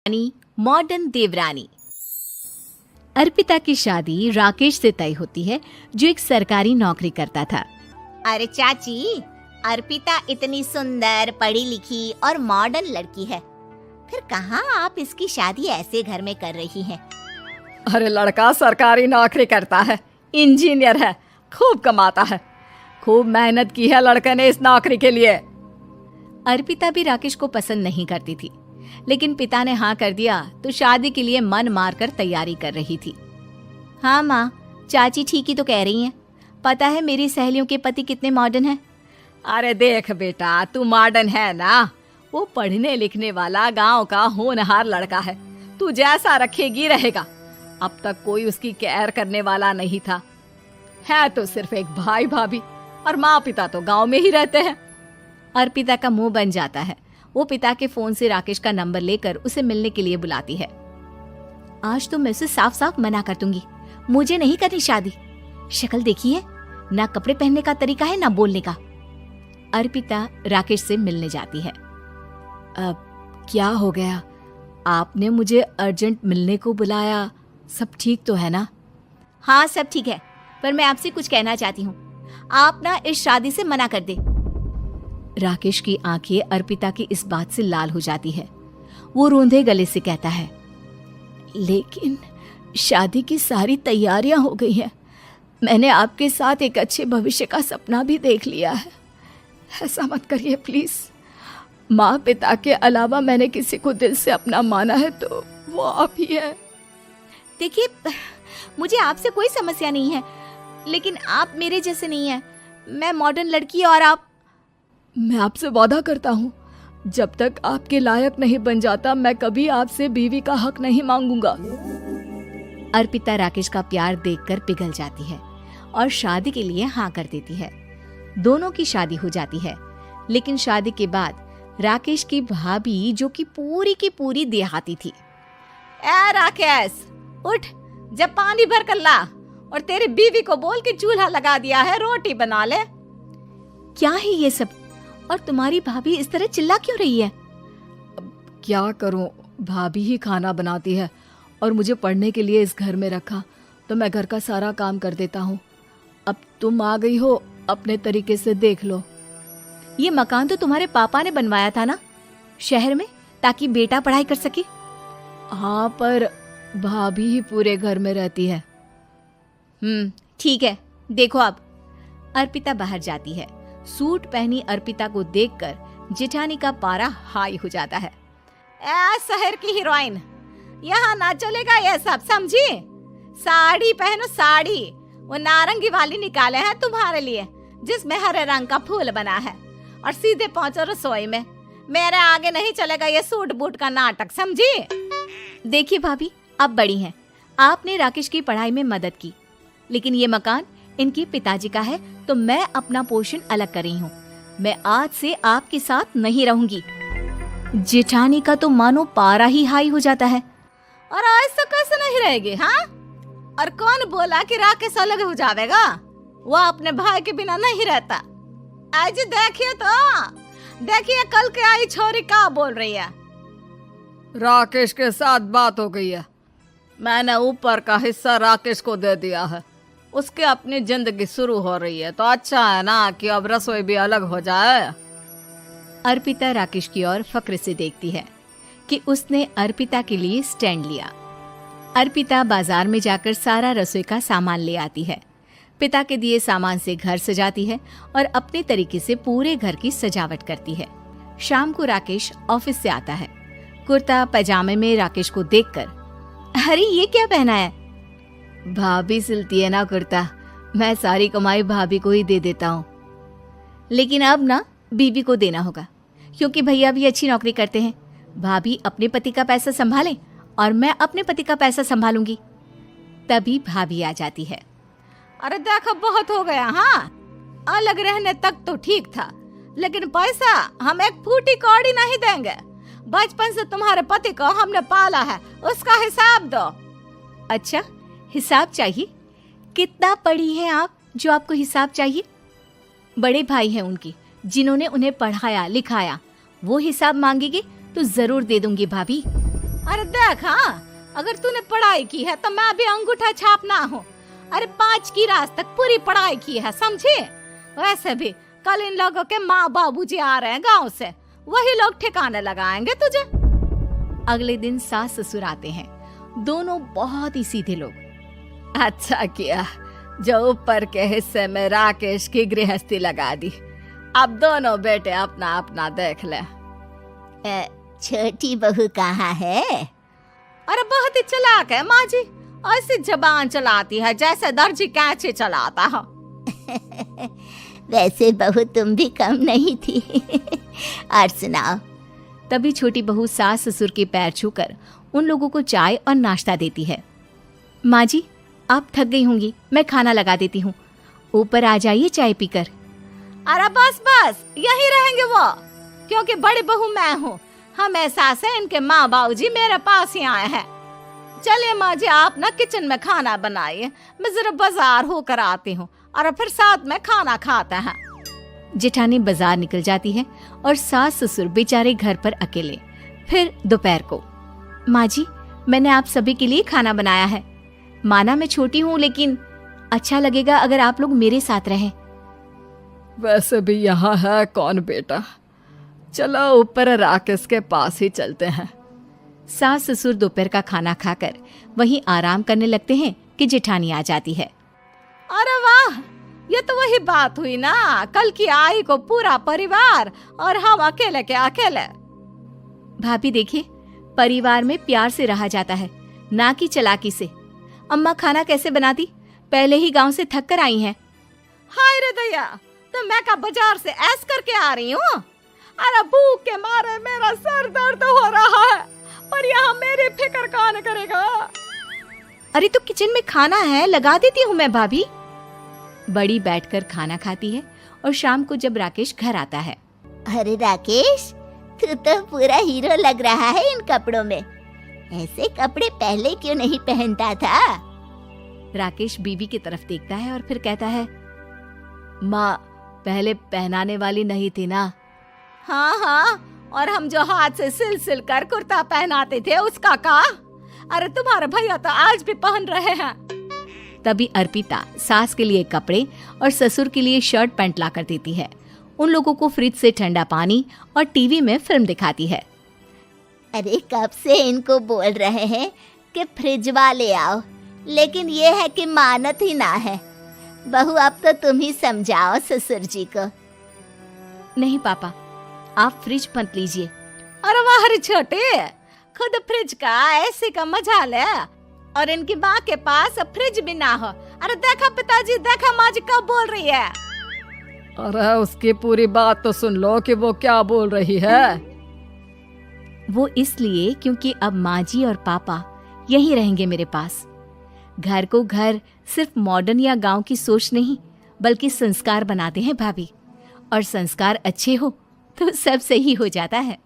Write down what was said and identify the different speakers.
Speaker 1: यानी मॉडर्न देवरानी। अर्पिता की शादी राकेश से तय होती है, जो एक सरकारी नौकरी करता था।
Speaker 2: अरे चाची, अर्पिता इतनी सुंदर, पढ़ी लिखी और मॉडर्न लड़की है, फिर कहाँ आप इसकी शादी ऐसे घर में कर रही हैं?
Speaker 3: अरे लड़का सरकारी नौकरी करता है, इंजीनियर है, खूब कमाता है, खूब मेहनत की है लड़के ने इस नौकरी के लिए।
Speaker 1: अर्पिता भी राकेश को पसंद नहीं करती थी, लेकिन पिता ने हाँ कर दिया तो शादी के लिए मन मारकर तैयारी कर रही थी।
Speaker 2: हाँ माँ, चाची ठीक ही तो कह रही हैं। पता है मेरी सहेलियों के पति कितने मॉडर्न हैं।
Speaker 3: अरे देख बेटा, तू मॉडर्न है ना, वो पढ़ने लिखने वाला गांव का होनहार लड़का है, तू जैसा रखेगी रहेगा। अब तक कोई उसकी केयर करने वाला नहीं था, है तो सिर्फ एक भाई भाभी, और माँ पिता तो गांव में ही रहते हैं।
Speaker 1: अर्पिता का मुंह बन जाता है। वो पिता के फोन से राकेश का नंबर लेकर उसे मिलने के लिए बुलाती है।
Speaker 2: आज तो मैं उसे साफ साफ मना कर दूंगी, मुझे नहीं करनी शादी। शक्ल देखी है ना, कपड़े पहनने का तरीका है ना बोलने का।
Speaker 1: अर्पिता राकेश से मिलने जाती है।
Speaker 3: अब क्या हो गया, आपने मुझे अर्जेंट मिलने को बुलाया, सब ठीक तो है ना?
Speaker 2: हाँ सब ठीक है, पर मैं आपसे कुछ कहना चाहती हूँ। आप ना इस शादी से मना कर दे।
Speaker 1: राकेश की आंखें अर्पिता की इस बात से लाल हो जाती है। वो रोंदे गले से कहता है,
Speaker 3: लेकिन शादी की सारी तैयारियां हो गई हैं। मैंने आपके साथ एक अच्छे भविष्य का सपना भी देख लिया है। ऐसा मत करिए प्लीज। माँ पिता के अलावा मैंने किसी को दिल से अपना माना है तो वो आप ही है।
Speaker 2: देखिए, मुझे आपसे कोई समस्या नहीं है, लेकिन आप मेरे जैसे नहीं हैं। मैं मॉडर्न लड़की और आप।
Speaker 3: मैं आपसे वादा करता हूँ, जब तक आपके लायक नहीं बन जाता मैं कभी आपसे बीवी का हक नहीं मांगूंगा।
Speaker 1: अर्पिता राकेश का प्यार देखकर पिघल जाती है और शादी के लिए हाँ कर देती है। दोनों की शादी हो जाती है, लेकिन शादी के बाद राकेश की भाभी, जो कि पूरी की पूरी देहाती थी।
Speaker 3: ए राकेश, उठ, जब पानी भर कर ला, और तेरी बीवी को बोल के चूल्हा लगा दिया है, रोटी बना ले।
Speaker 1: क्या है ये सब? और तुम्हारी भाभी इस तरह चिल्ला क्यों रही है?
Speaker 3: क्या करूं, भाभी ही खाना बनाती है और मुझे पढ़ने के लिए इस घर में रखा, तो मैं घर का सारा काम कर देता हूँ। अब तुम आ गई हो, अपने तरीके से देख लो।
Speaker 1: ये मकान तो तुम्हारे पापा ने बनवाया था ना, शहर में, ताकि बेटा पढ़ाई कर सके।
Speaker 3: हाँ, पर भाभी ही पूरे घर में रहती है।
Speaker 1: ठीक है, देखो अब। अर्पिता बाहर जाती है। सूट पहनी अर्पिता को देखकर जेठानी का पारा हाई हो जाता है।
Speaker 3: ए शहर की हीरोइन, यहाँ ना चलेगा ये सब, समझी? साड़ी पहनो, साड़ी। वो नारंगी वाली निकाले हैं तुम्हारे लिए, जिसमें हरे रंग का फूल बना है, और सीधे पहुंचो रसोई में। मेरे आगे नहीं चलेगा ये सूट बूट का नाटक, समझी?
Speaker 1: देखिए भाभी, आप बड़ी हैं, आपने राकेश की पढ़ाई में मदद की, लेकिन ये मकान इनके पिताजी का है, तो मैं अपना पोर्शन अलग कर रही हूँ। मैं आज से आपके साथ नहीं रहूंगी। जेठानी का तो मानो पारा ही हाई हो जाता है।
Speaker 3: और ऐसा कैसे नहीं रहेगी? हाँ, और कौन बोला कि राकेश अलग हो जाएगा? वो अपने भाई के बिना नहीं रहता। आज देखिए तो, देखिए कल के आई छोरी क्या बोल रही है। राकेश के साथ बात हो गई है, मैंने ऊपर का हिस्सा राकेश को दे दिया है, उसके अपनी जिंदगी शुरू हो रही है, तो अच्छा है ना कि अब रसोई भी अलग हो जाए।
Speaker 1: अर्पिता राकेश की ओर फक्र से देखती है कि उसने अर्पिता के लिए स्टैंड लिया। अर्पिता बाजार में जाकर सारा रसोई का सामान ले आती है। पिता के दिए सामान से घर सजाती है और अपने तरीके से पूरे घर की सजावट करती है। शाम को राकेश ऑफिस से आता है। कुर्ता पैजामे में राकेश को देखकर, अरे ये क्या पहना है?
Speaker 3: भाभी सिलती है ना कुर्ता, मैं सारी कमाई भाभी को ही दे देता हूँ।
Speaker 1: लेकिन अब ना बीबी को देना होगा, क्योंकि भैया भी अच्छी नौकरी करते हैं। भाभी अपने पति का पैसा संभालें और मैं अपने पति का पैसा संभालूंगी। तभी भाभी आ जाती है।
Speaker 3: अरे देखो, बहुत हो गया। हाँ, अलग रहने तक तो ठीक था, लेकिन पैसा हम एक फूटी कौड़ी नहीं देंगे। बचपन से तुम्हारे पति को हमने पाला है, उसका हिसाब दो।
Speaker 1: अच्छा, हिसाब चाहिए? कितना पढ़ी है आप जो आपको हिसाब चाहिए? बड़े भाई हैं उनकी, जिन्होंने उन्हें पढ़ाया लिखाया, वो हिसाब मांगेंगे तो जरूर दे दूंगी भाभी।
Speaker 3: अरे देख, हाँ, अगर तूने पढ़ाई की है तो मैं भी अंगूठा छापना हूँ। अरे 5 की क्लास तक पूरी पढ़ाई की है, समझे? वैसे भी कल इन लोगों के माँ बाबूजी आ रहे हैं गांव से, वही लोग ठिकाने लगाएंगे तुझे।
Speaker 1: अगले दिन सास ससुर आते हैं, दोनों बहुत ही सीधे लोग।
Speaker 3: अच्छा किया जो ऊपर के हिस्से में राकेश की गृहस्थी लगा दी। अब दोनों बेटे अपना अपना देख ले।
Speaker 2: छोटी बहू कहाँ है?
Speaker 3: अरे बहुत ही चालाक है माँ जी, ऐसी जबान चलाती है जैसे दर्जी कैंची चलाता है।
Speaker 2: वैसे बहू तुम भी कम नहीं थी। और सुनाओ।
Speaker 1: तभी छोटी बहू सास ससुर के पैर छूकर उन लोगों को चाय और नाश्ता देती है। माँ जी, आप थक गई होंगी, मैं खाना लगा देती हूँ, ऊपर आ जाइए चाय पीकर।
Speaker 3: अरे बस बस, यही रहेंगे वो, क्योंकि बड़ी बहू मैं हूँ। हमेशा से इनके माँ बाबूजी मेरे पास ही आए हैं। चलिए माँ जी, आप ना किचन में खाना बनाइए, मैं जरा बाजार होकर आती हूँ और फिर साथ में खाना खाते हैं।
Speaker 1: जेठानी बाजार निकल जाती है और सास ससुर बेचारे घर पर अकेले। फिर दोपहर को, माँ जी, मैंने आप सभी के लिए खाना बनाया है। माना मैं छोटी हूँ, लेकिन अच्छा लगेगा अगर आप लोग मेरे साथ रहें।
Speaker 3: वैसे भी यहाँ है कौन बेटा, चलो ऊपर राकेश के पास ही चलते हैं।
Speaker 1: सास ससुर दोपहर का खाना खाकर वहीं आराम करने लगते हैं कि जेठानी आ जाती है।
Speaker 3: अरे वाह, ये तो वही बात हुई ना, कल की आई को पूरा परिवार और हम अकेले के अकेले।
Speaker 1: भाभी देखिए, परिवार में प्यार से रहा जाता है, ना कि चालाकी से। अम्मा खाना कैसे बनाती, पहले ही गांव से थक कर आई हैं।
Speaker 3: हाय रे दया, तो मैं का बाजार से ऐस करके आ रही हूँ। अरे भूख के मारे मेरा सर दर्द हो रहा है, पर यहाँ मेरी फिक्र कौन करेगा।
Speaker 1: अरे तो किचन में खाना है, लगा देती हूँ मैं भाभी। बड़ी बैठकर खाना खाती है और शाम को जब राकेश घर आता है।
Speaker 2: अरे राकेश, तू तो पूरा हीरो लग रहा है इन कपड़ों में। ऐसे कपड़े पहले क्यों नहीं पहनता था?
Speaker 1: राकेश बीवी की तरफ देखता है और फिर कहता है, माँ, पहले पहनाने वाली नहीं थी ना।
Speaker 3: हाँ हाँ, और हम जो हाथ से सिल सिल कर कुर्ता पहनाते थे उसका का? अरे तुम्हारे भैया तो आज भी पहन रहे हैं।
Speaker 1: तभी अर्पिता सास के लिए कपड़े और ससुर के लिए शर्ट पैंट ला कर देती है। उन लोगों को फ्रिज से ठंडा पानी और टीवी में फिल्म दिखाती है।
Speaker 2: अरे कब से इनको बोल रहे हैं कि फ्रिज वाले आओ, लेकिन ये है कि मानत ही ना है। बहू, अब तो तुम ही समझाओ ससुर जी को।
Speaker 1: नहीं पापा, आप फ्रिज मत लीजिए।
Speaker 3: अरे वाह रे छोटे, खुद फ्रिज का ऐसे का मजा ले, और इनकी माँ के पास फ्रिज भी ना हो। अरे देखा पिताजी, देखा माँ जी कब बोल रही है। अरे उसकी पूरी बात तो सुन लो कि वो क्या बोल रही है।
Speaker 1: वो इसलिए क्योंकि अब माँ जी और पापा यहीं रहेंगे मेरे पास। घर को घर सिर्फ मॉडर्न या गांव की सोच नहीं, बल्कि संस्कार बनाते हैं भाभी, और संस्कार अच्छे हो तो सब सही हो जाता है।